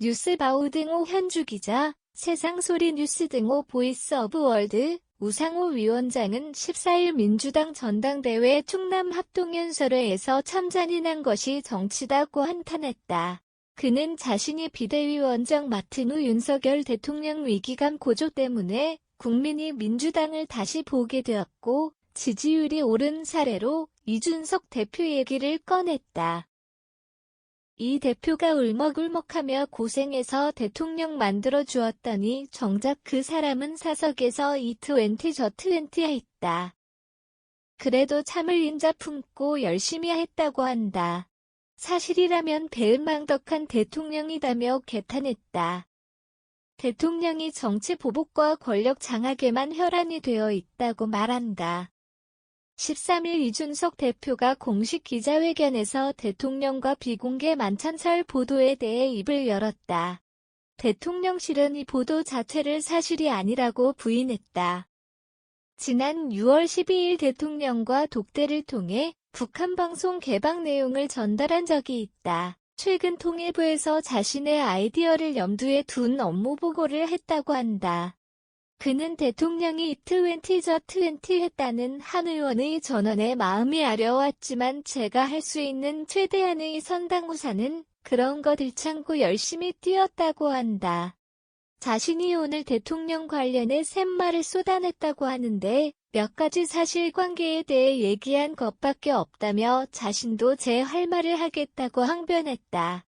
뉴스바우 등호 현주 기자, 세상소리 뉴스 등호 보이스 오브 월드, 우상호 위원장은 14일 민주당 전당대회 충남합동연설회에서 참잔인한 것이 정치다고 한탄했다. 그는 자신이 비대위원장 맡은 후 윤석열 대통령 위기감 고조 때문에 국민이 민주당을 다시 보게 되었고 지지율이 오른 사례로 이준석 대표 얘기를 꺼냈다. 이 대표가 울먹울먹하며 고생해서 대통령 만들어 주었더니 정작 그 사람은 사석에서 이20 저20 했다. 그래도 참을 인자 품고 열심히 했다고 한다. 사실이라면 배은망덕한 대통령이다며 개탄했다. 대통령이 정치 보복과 권력 장악에만 혈안이 되어 있다고 말한다. 13일 이준석 대표가 공식 기자회견에서 대통령과 비공개 만찬설 보도에 대해 입을 열었다. 대통령실은 이 보도 자체를 사실이 아니라고 부인했다. 지난 6월 12일 대통령과 독대를 통해 북한 방송 개방 내용을 전달한 적이 있다. 최근 통일부에서 자신의 아이디어를 염두에 둔 업무 보고를 했다고 한다. 그는 대통령이 이20 저20 했다는 한 의원의 전언에 마음이 아려왔지만 제가 할 수 있는 최대한의 선당후사는 그런 거 들창고 열심히 뛰었다고 한다. 자신이 오늘 대통령 관련해 샘말을 쏟아냈다고 하는데 몇 가지 사실관계에 대해 얘기한 것밖에 없다며 자신도 제 할 말을 하겠다고 항변했다.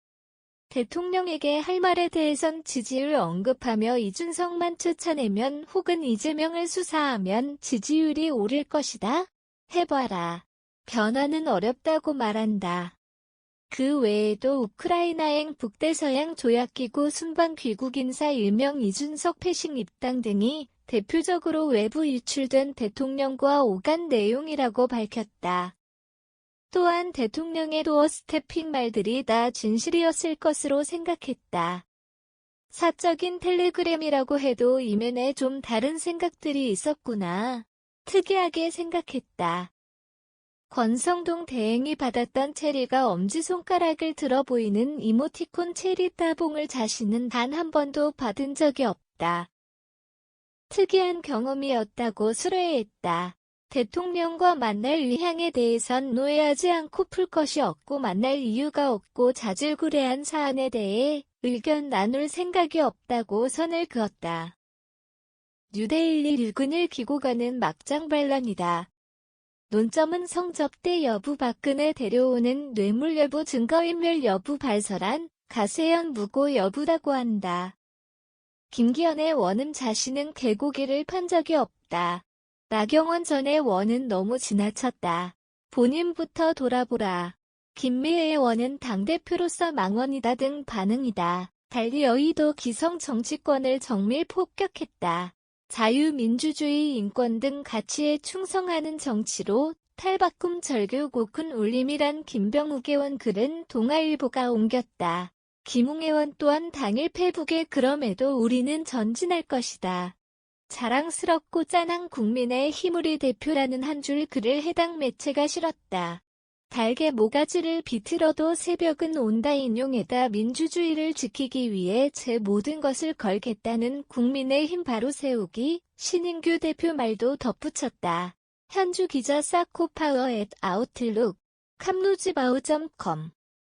대통령에게 할 말에 대해선 지지율 언급하며 이준석만 쫓아내면 혹은 이재명을 수사하면 지지율이 오를 것이다. 해봐라. 변화는 어렵다고 말한다. 그 외에도 우크라이나행 북대서양 조약기구 순방 귀국 인사 일명 이준석 패싱 입당 등이 대표적으로 외부 유출된 대통령과 오간 내용이라고 밝혔다. 또한 대통령의 도어 스태핑 말들이 다 진실이었을 것으로 생각했다. 사적인 텔레그램이라고 해도 이면에 좀 다른 생각들이 있었구나. 특이하게 생각했다. 권성동 대행이 받았던 체리가 엄지손가락을 들어 보이는 이모티콘 체리 따봉을 자신은 단 한 번도 받은 적이 없다. 특이한 경험이었다고 수뢰했다. 대통령과 만날 의향에 대해선 노예하지 않고 풀 것이 없고 만날 이유가 없고 자질구레한 사안에 대해 의견 나눌 생각이 없다고 선을 그었다. 뉴데일리 류근일 기고가는 막장 반란이다. 논점은 성접대 여부 박근혜 데려오는 뇌물 여부 증거인멸 여부 발설한 가세현 무고 여부라고 한다. 김기현의 원음 자신은 개고기를 판 적이 없다. 나경원 전의 원은 너무 지나쳤다. 본인부터 돌아보라. 김미애의 원은 당대표로서 망언이다 등 반응이다. 달리 여의도 기성 정치권을 정밀 폭격했다. 자유민주주의 인권 등 가치에 충성하는 정치로 탈바꿈 절규 고큰 울림이란 김병욱 의원 글은 동아일보가 옮겼다. 김웅 의원 또한 당일 페북에 그럼에도 우리는 전진할 것이다. 자랑스럽고 짠한 국민의 힘우리 대표라는 한 줄 글을 해당 매체가 실었다. 달게 모가지를 비틀어도 새벽은 온다 인용에다 민주주의를 지키기 위해 제 모든 것을 걸겠다는 국민의힘 바로 세우기 신인규 대표 말도 덧붙였다. 현주 기자 사코파워 @아웃룩 캄루즈바우.com